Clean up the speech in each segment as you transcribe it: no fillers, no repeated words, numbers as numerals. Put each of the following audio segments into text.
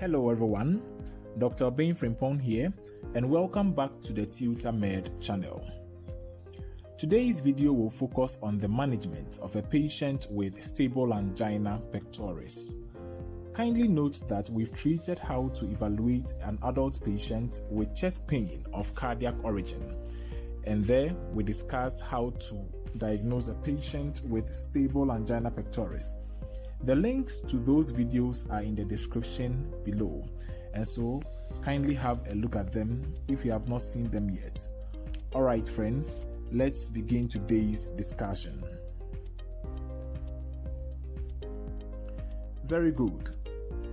Hello everyone, Dr. Ben Frimpong here, and welcome back to the TutorMed channel. Today's video will focus on the management of a patient with stable angina pectoris. Kindly note that we've treated how to evaluate an adult patient with chest pain of cardiac origin, and there we discussed how to diagnose a patient with stable angina pectoris. The links to those videos are in the description below, and so kindly have a look at them if you have not seen them yet. Alright friends, let's begin today's discussion. Very good.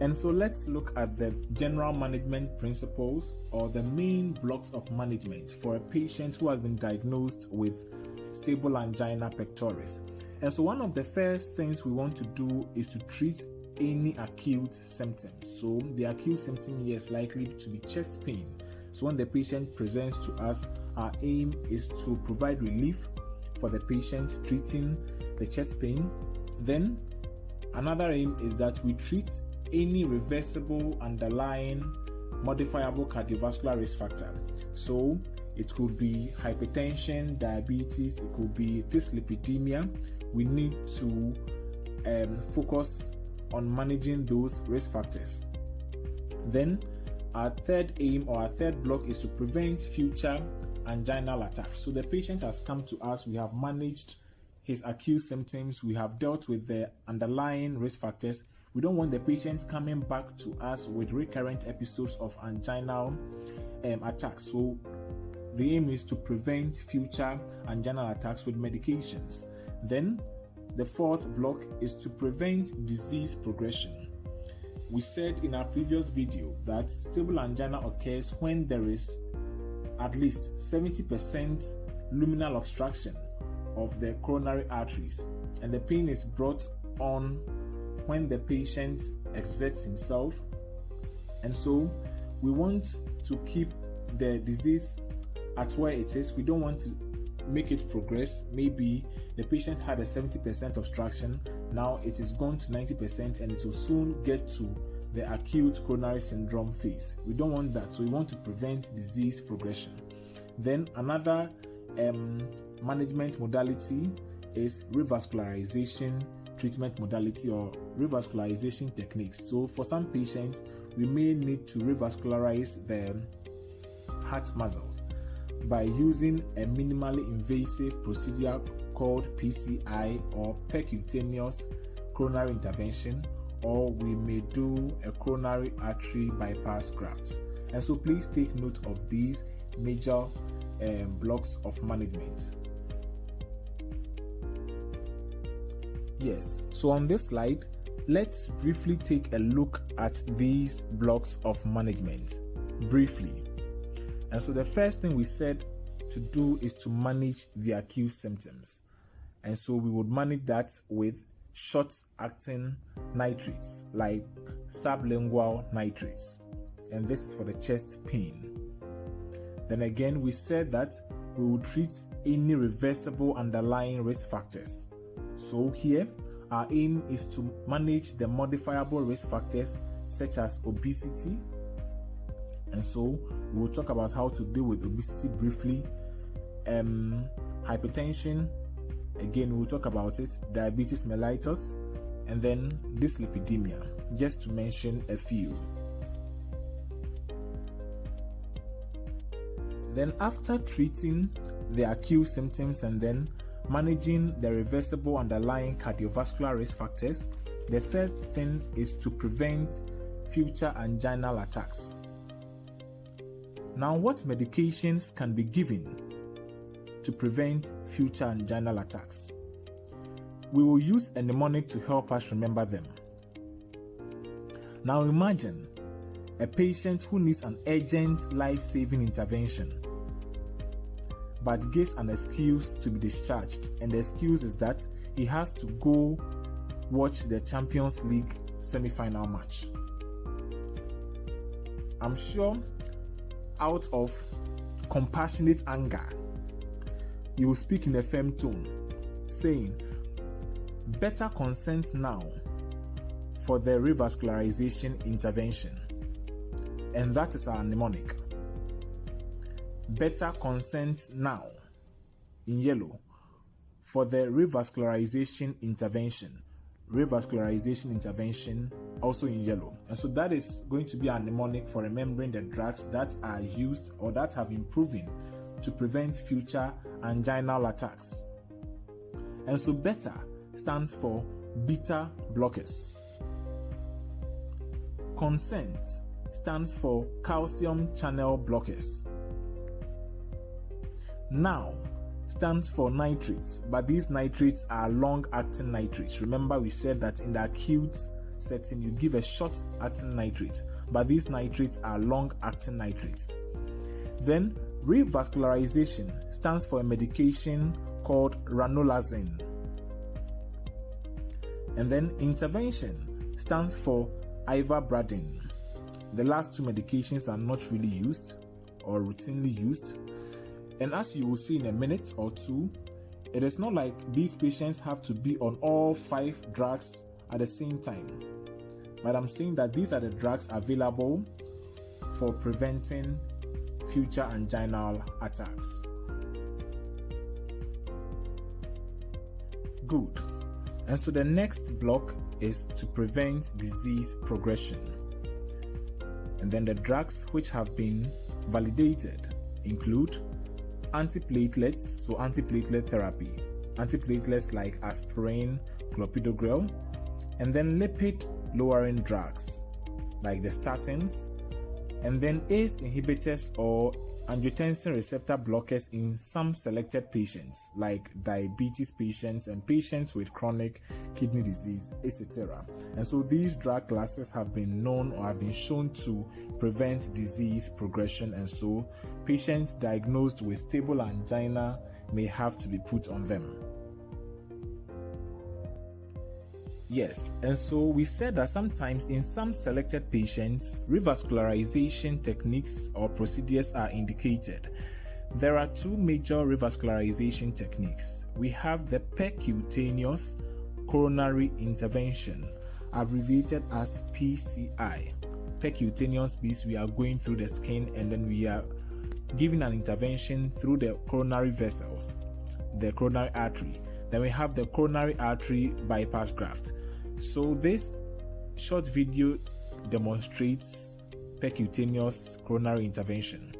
And so let's look at the general management principles or the main blocks of management for a patient who has been diagnosed with stable angina pectoris. And so one of the first things we want to do is to treat any acute symptoms. So the acute symptom here is likely to be chest pain. So when the patient presents to us, our aim is to provide relief for the patient, treating the chest pain. Then another aim is that we treat any reversible underlying modifiable cardiovascular risk factor. So it could be hypertension, diabetes, it could be dyslipidemia. We need to focus on managing those risk factors. Then our third aim or our third block is to prevent future anginal attacks. So the patient has come to us, we have managed his acute symptoms, we have dealt with the underlying risk factors. We don't want the patient coming back to us with recurrent episodes of anginal attacks. So the aim is to prevent future anginal attacks with medications. Then the fourth block is to prevent disease progression. We said in our previous video that stable angina occurs when there is at least 70% luminal obstruction of the coronary arteries, and the pain is brought on when the patient exerts himself. And so we want to keep the disease at where it is. We don't want to make it progress. Maybe the patient had a 70% obstruction, now it is gone to 90% and it will soon get to the acute coronary syndrome phase. We don't want that, so we want to prevent disease progression. Then another management modality is revascularization treatment modality or revascularization techniques. So for some patients, we may need to revascularize the heart muscles by using a minimally invasive procedure called PCI or percutaneous coronary intervention, or we may do a coronary artery bypass graft. And so please take note of these major blocks of management. Yes, so on this slide, let's briefly take a look at these blocks of management briefly. And so the first thing we said to do is to manage the acute symptoms. And so we would manage that with short-acting nitrates like sublingual nitrates. And this is for the chest pain. Then again, we said that we would treat any reversible underlying risk factors. So here, our aim is to manage the modifiable risk factors such as obesity. And so we will talk about how to deal with obesity briefly. Hypertension, again we'll talk about it, diabetes mellitus, and then dyslipidemia, just to mention a few. Then after treating the acute symptoms and then managing the reversible underlying cardiovascular risk factors, the third thing is to prevent future anginal attacks. Now, what medications can be given to prevent future anginal attacks? We will use a mnemonic to help us remember them. Now imagine a patient who needs an urgent life-saving intervention but gives an excuse to be discharged, and the excuse is that he has to go watch the Champions League semi-final match. I'm sure out of compassionate anger, you will speak in a firm tone, saying, "Better consent now for the revascularization intervention." and that is our mnemonic. Better consent now, in yellow, for the revascularization intervention. Revascularization intervention, also in yellow. And so that is going to be our mnemonic for remembering the drugs that are used or that have been proven to prevent future anginal attacks. And so beta stands for beta blockers. Consent stands for calcium channel blockers. Now stands for nitrates, but these nitrates are long-acting nitrates. Remember, we said that in the acute setting you give a short-acting nitrate, but these nitrates are long-acting nitrates. Then revascularization stands for a medication called ranolazine. And then intervention stands for ivabradine. The last two medications are not really used or routinely used. And as you will see in a minute or two, it is not like these patients have to be on all 5 drugs at the same time. But I'm saying that these are the drugs available for preventing future anginal attacks. Good. And so the next block is to prevent disease progression. And then the drugs which have been validated include antiplatelets, so antiplatelet therapy, antiplatelets like aspirin, clopidogrel, and then lipid lowering drugs like the statins, and then ACE inhibitors or angiotensin receptor blockers in some selected patients like diabetes patients and patients with chronic kidney disease, etc. And so these drug classes have been known or have been shown to prevent disease progression, and so patients diagnosed with stable angina may have to be put on them. Yes, and so we said that sometimes in some selected patients, revascularization techniques or procedures are indicated. There are 2 major revascularization techniques. We have the percutaneous coronary intervention, abbreviated as PCI. Percutaneous means we are going through the skin and then we are giving an intervention through the coronary vessels, the coronary artery. Then we have the coronary artery bypass graft. So this short video demonstrates percutaneous coronary intervention.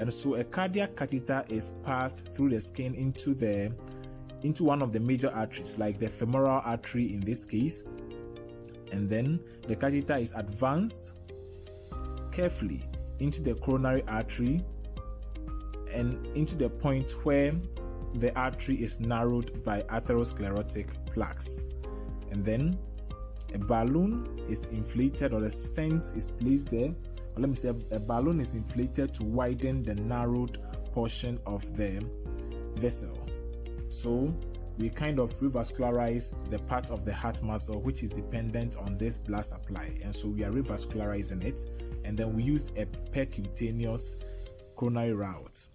And so a cardiac catheter is passed through the skin into one of the major arteries, like the femoral artery in this case. And then the catheter is advanced carefully into the coronary artery and into the point where the artery is narrowed by atherosclerotic plaques. And then a balloon is inflated, or the stent is placed there, or let me say a balloon is inflated to widen the narrowed portion of the vessel. So we kind of revascularize the part of the heart muscle which is dependent on this blood supply, and so we are revascularizing it, and then we used a percutaneous coronary route.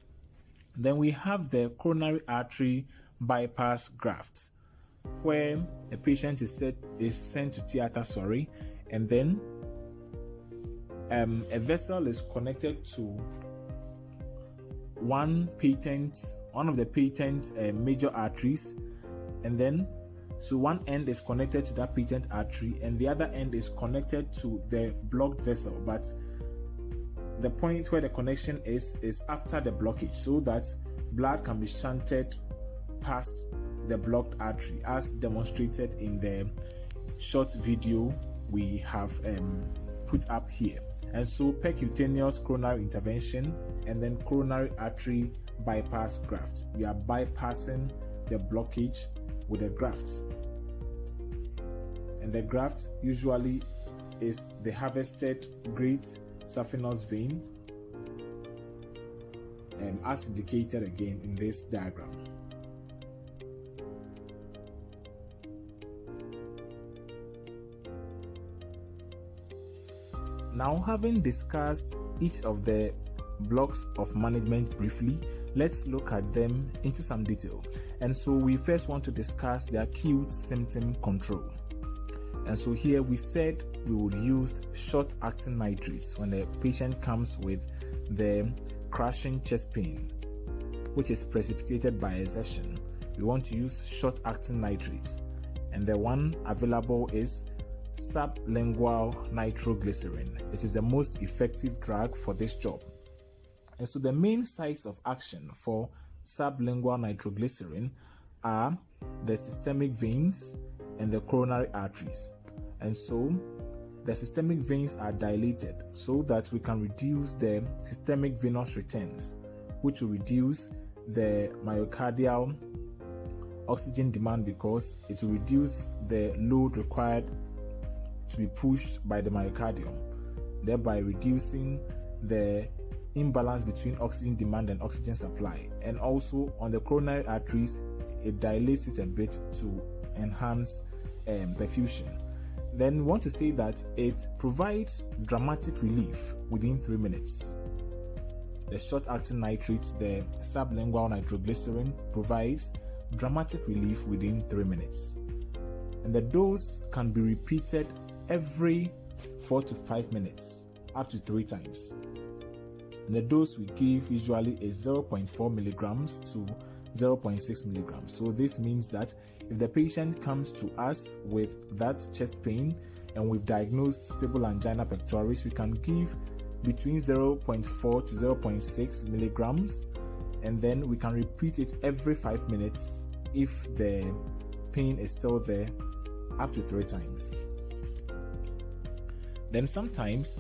Then we have the coronary artery bypass graft, where a patient is sent to theater, and then a vessel is connected to one of the patent major arteries, and then so one end is connected to that patent artery and the other end is connected to the blocked vessel, but the point where the connection is after the blockage, so that blood can be shunted past the blocked artery, as demonstrated in the short video we have put up here. And so percutaneous coronary intervention and then coronary artery bypass graft. We are bypassing the blockage with a graft, and the graft usually is the harvested great saphenous vein, as indicated again in this diagram. Now, having discussed each of the blocks of management briefly, let's look at them into some detail. And so we first want to discuss the acute symptom control. And so here we said we would use short-acting nitrates when the patient comes with the crushing chest pain, which is precipitated by exertion. We want to use short-acting nitrates, and the one available is sublingual nitroglycerin. It is the most effective drug for this job. And so the main sites of action for sublingual nitroglycerin are the systemic veins and the coronary arteries. And so the systemic veins are dilated so that we can reduce the systemic venous returns, which will reduce the myocardial oxygen demand because it will reduce the load required to be pushed by the myocardium, thereby reducing the imbalance between oxygen demand and oxygen supply. And also on the coronary arteries, it dilates it a bit to enhance perfusion. Then we want to say that it provides dramatic relief within 3 minutes. The short-acting nitrates, the sublingual nitroglycerin, provides dramatic relief within 3 minutes. And the dose can be repeated every 4 to 5 minutes, up to 3 times. And the dose we give usually is 0.4 milligrams to 0.6 milligrams. So this means that if the patient comes to us with that chest pain and we've diagnosed stable angina pectoris, we can give between 0.4 to 0.6 milligrams, and then we can repeat it every 5 minutes if the pain is still there, up to 3 times. Then sometimes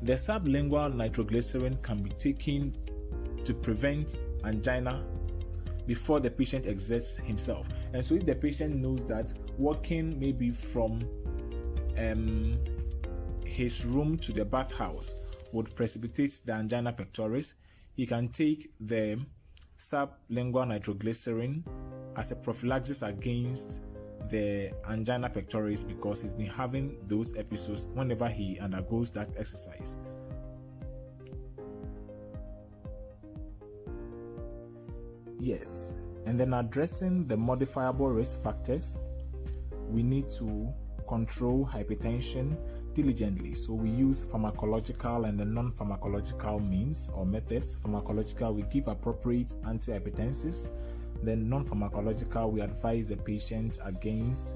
the sublingual nitroglycerin can be taken to prevent angina before the patient exerts himself. And so if the patient knows that walking maybe from his room to the bathhouse would precipitate the angina pectoris, he can take the sublingual nitroglycerin as a prophylaxis against the angina pectoris because he's been having those episodes whenever he undergoes that exercise. Yes, and then addressing the modifiable risk factors, we need to control hypertension diligently. So we use pharmacological and the non-pharmacological means or methods. Pharmacological, we give appropriate antihypertensives. Then non-pharmacological, we advise the patient against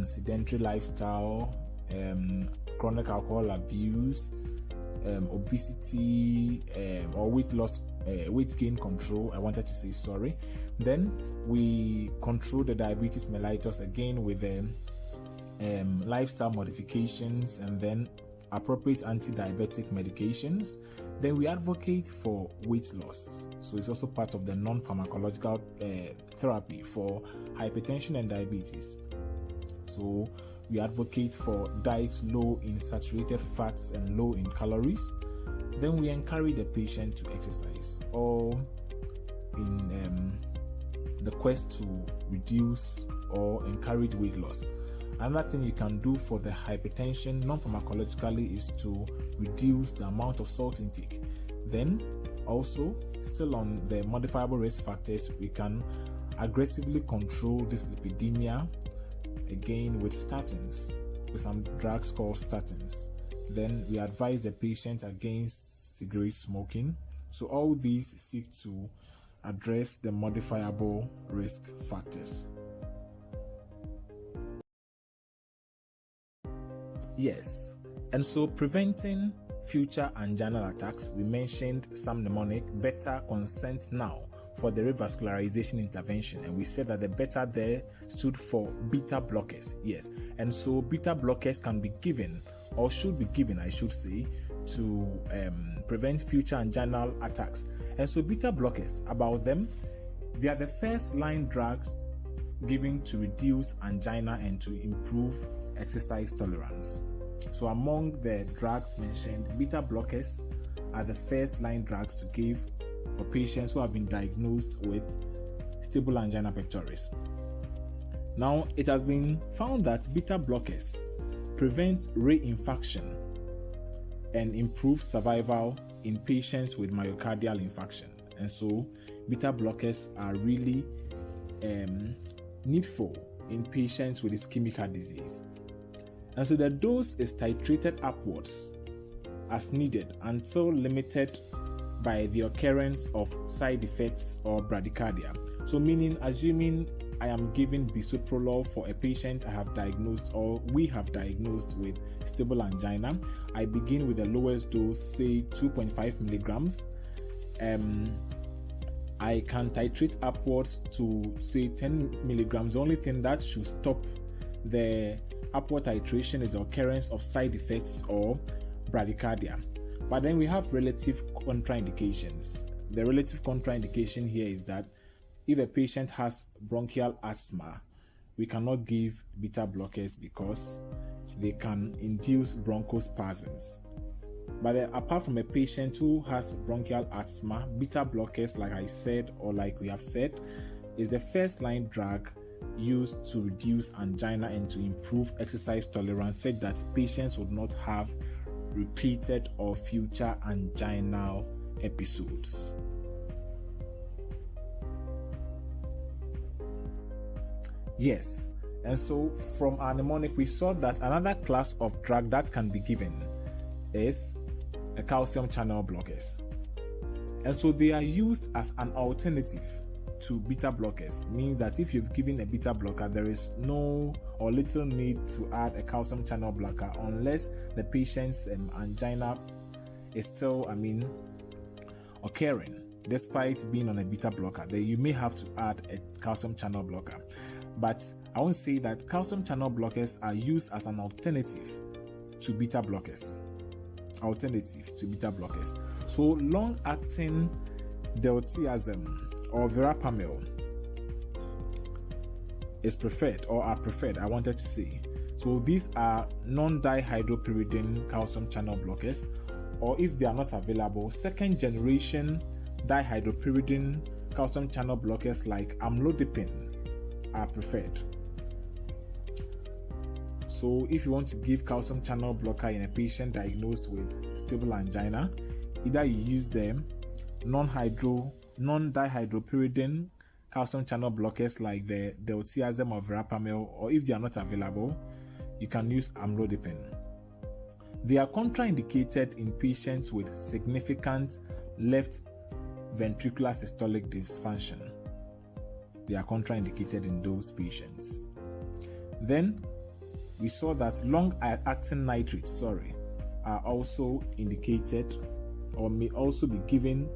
sedentary lifestyle, chronic alcohol abuse, obesity, or weight loss, weight gain control. I wanted to say sorry. Then we control the diabetes mellitus again with the lifestyle modifications and then appropriate anti-diabetic medications. Then we advocate for weight loss. So it's also part of the non-pharmacological therapy for hypertension and diabetes. So we advocate for diets low in saturated fats and low in calories. Then we encourage the patient to exercise, all in the quest to reduce or encourage weight loss. Another thing you can do for the hypertension non-pharmacologically is to reduce the amount of salt intake. Then also, still on the modifiable risk factors, we can aggressively control dyslipidemia, again with statins, with some drugs called statins. Then we advise the patient against cigarette smoking. So all these seek to address the modifiable risk factors. Yes, and so preventing future anginal attacks, we mentioned some mnemonic, better consent now, for the revascularization intervention, and we said that the beta there stood for beta blockers. Yes, and so beta blockers can be given, or should be given, I should say, to prevent future anginal attacks. And so beta blockers, about them, they are the first line drugs given to reduce angina and to improve exercise tolerance. So among the drugs mentioned, beta blockers are the first line drugs to give for patients who have been diagnosed with stable angina pectoris. Now, it has been found that beta blockers prevent reinfarction and improve survival in patients with myocardial infarction. And so beta blockers are really needful in patients with ischemic heart disease. And so the dose is titrated upwards as needed until limited by the occurrence of side effects or bradycardia. So meaning, assuming I am giving bisoprolol for a patient I have diagnosed or we have diagnosed with stable angina, I begin with the lowest dose, say 2.5 milligrams. I can titrate upwards to say 10 milligrams. The only thing that should stop the upward titration is the occurrence of side effects or bradycardia. But then we have relative contraindications. The relative contraindication here is that if a patient has bronchial asthma, we cannot give beta blockers because they can induce bronchospasms. But apart from a patient who has bronchial asthma, beta blockers, like I said or like we have said, is the first line drug used to reduce angina and to improve exercise tolerance, such that patients would not have repeated or future anginal episodes. Yes, and so from our mnemonic we saw that another class of drug that can be given is a calcium channel blockers. And so they are used as an alternative to beta blockers. Means that if you've given a beta blocker, there is no or little need to add a calcium channel blocker unless the patient's angina is still, occurring despite being on a beta blocker. Then you may have to add a calcium channel blocker. But I won't say that calcium channel blockers are used as an alternative to beta blockers. So long-acting diltiazem or verapamil is preferred, or are preferred, I wanted to say. So these are non-dihydropyridine calcium channel blockers, or if they are not available, second generation dihydropyridine calcium channel blockers like amlodipine are preferred. So if you want to give calcium channel blocker in a patient diagnosed with stable angina, either you use them non-dihydropyridine calcium channel blockers like the diltiazem or verapamil, or if they are not available, you can use amlodipine. They are contraindicated in patients with significant left ventricular systolic dysfunction. They are contraindicated in those patients. Then we saw that long-acting nitrates, are also indicated or may also be given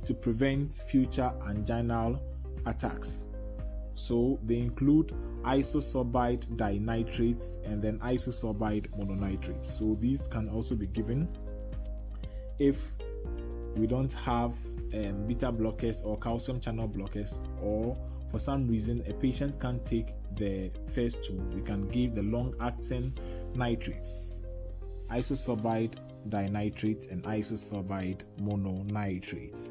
to prevent future anginal attacks. So they include isosorbide dinitrates and then isosorbide mononitrates. So these can also be given if we don't have beta blockers or calcium channel blockers, or for some reason a patient can't take the first two. We can give the long-acting nitrates, isosorbide dinitrates and isosorbide mononitrates.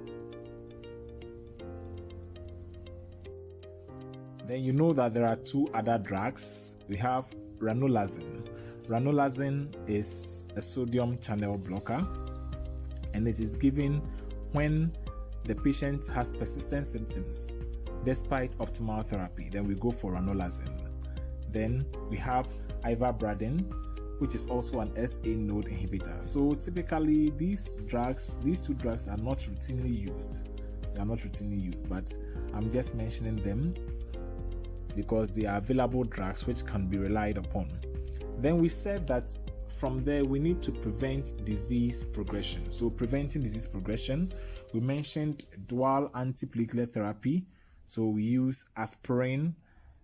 Then you know that there are two other drugs. We have ranolazine. Ranolazine is a sodium channel blocker, and it is given when the patient has persistent symptoms despite optimal therapy. Then we go for ranolazine. Then we have ivabradine, which is also an SA node inhibitor. So typically these two drugs are not routinely used. They are not routinely used, but I'm just mentioning them because they are available drugs which can be relied upon. Then we said that from there we need to prevent disease progression. So preventing disease progression, we mentioned dual antiplatelet therapy. So we use aspirin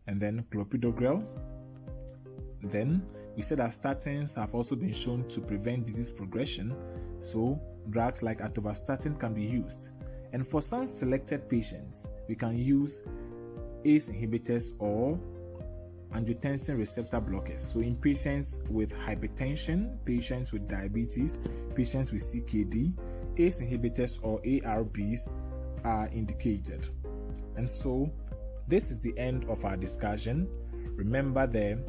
and then clopidogrel. Then we said that statins have also been shown to prevent disease progression. So drugs like atorvastatin can be used. And for some selected patients, we can use ACE inhibitors or angiotensin receptor blockers. So in patients with hypertension, patients with diabetes, patients with CKD, ACE inhibitors or ARBs are indicated. And so this is the end of our discussion. Remember the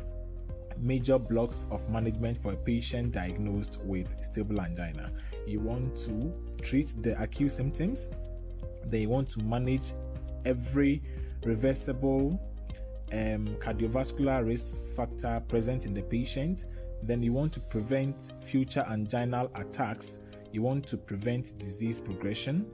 major blocks of management for a patient diagnosed with stable angina. You want to treat the acute symptoms, then you want to manage every reversible cardiovascular risk factor present in the patient, Then you want to prevent future anginal attacks. You want to prevent disease progression.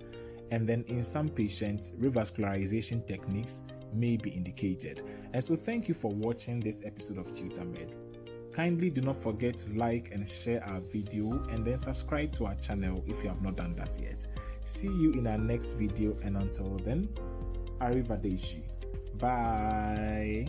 And then in some patients, revascularization techniques may be indicated. And so thank you for watching this episode of TutorMed. Kindly do not forget to like and share our video, and then subscribe to our channel if you have not done that yet. See you in our next video, and until then, arrivederci. Bye.